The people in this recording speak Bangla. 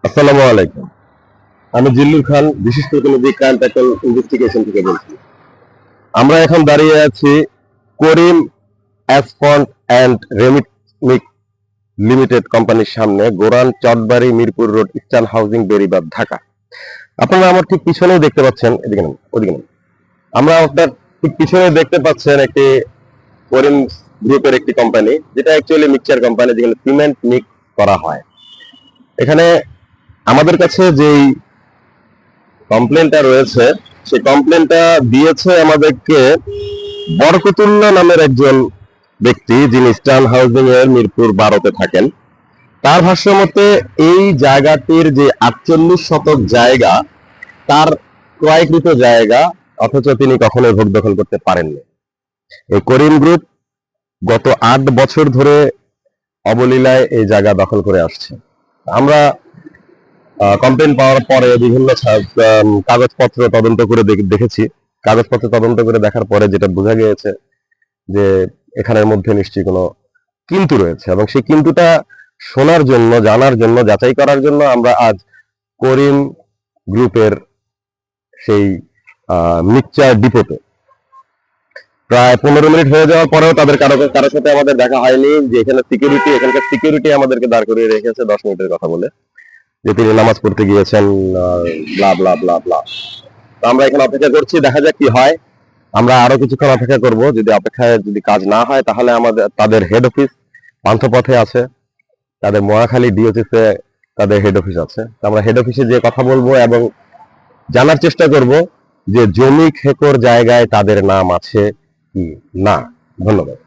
আসসালামু আলাইকুম। আমি জিল্লুর খান, বিশেষ প্রতিনিধি ক্রাইম প্যাট্রোল ইনভেস্টিগেশন থেকে বলছি। আমরা এখন দাঁড়িয়ে আছি Karim asphalt and remit limited কোম্পানির সামনে, Goran Chatbari, Mirpur road, eastern housing, Beribad, Dhaka. আপনারা আমার ঠিক পিছনেই দেখতে পাচ্ছেন, এদিকে নেন, ওদিকে নেন। আমরা আপনার ঠিক পিছনে দেখতে পাচ্ছেন একটি করিম গ্রুপের একটি কোম্পানি, যেটা অ্যাকচুয়ালি মিক্সচার কোম্পানি, যেখানে সিমেন্ট মিক্স করা হয়। এখানে আমাদের কাছে যেই কমপ্লেনটা রয়েছে, সেই কমপ্লেনটা দিয়েছে আমাদেরকে বরকতুল্লাহ নামের একজন ব্যক্তি, যিনি ইস্টার্ন হাউজিং এর মিরপুর 12-তে থাকেন। তার ভাষ্য মতে এই জায়গাটির যে 48 শতক জায়গা তার ক্রয়কৃত জায়গা, অথচ তিনি কখনোই ভোগ দখল করতে পারেননি। এই করিম গ্রুপ গত 8 বছর ধরে অবলীলায় এই জায়গা দখল করে আসছে। আমরা কমপ্লেন পাওয়ার পরে বিভিন্ন কাগজপত্র তদন্ত করে দেখেছি। কাগজপত্র তদন্ত করে দেখার পরে যেটা বোঝা গিয়েছে যে এখানের মধ্যে নিশ্চয়ই কোনো কিন্তু রয়েছে, এবং সেই কিন্তুটা শোনার জন্য, জানার জন্য, যাচাই করার জন্য আমরা আজ করিম গ্রুপের সেই মিক্সচার ডিপোতে প্রায় 15 মিনিট হয়ে যাওয়ার পরেও তাদের কারোর সাথে আমাদের দেখা হয়নি। যে এখানকার সিকিউরিটি আমাদেরকে দাঁড় করিয়ে রেখেছে 10 মিনিটের কথা বলে, যে তিনি নামাজ পড়তে গিয়েছেন, ব্লা ব্লা ব্লা ব্লা। তো আমরা এখানে অপেক্ষা করছি, দেখা যাক কি হয়। আমরা আরো কিছুক্ষণ অপেক্ষা করব। যদি কাজ না হয়, তাহলে তাদের হেড অফিস পান্থপথে আছে, তাদের মহাখালী ডিওসিসে তাদের হেড অফিস আছে। আমরা হেড অফিসে যে কথা বলবো এবং জানার চেষ্টা করব যে জমি খেকোর জায়গায় তাদের নাম আছে কি না। ধন্যবাদ।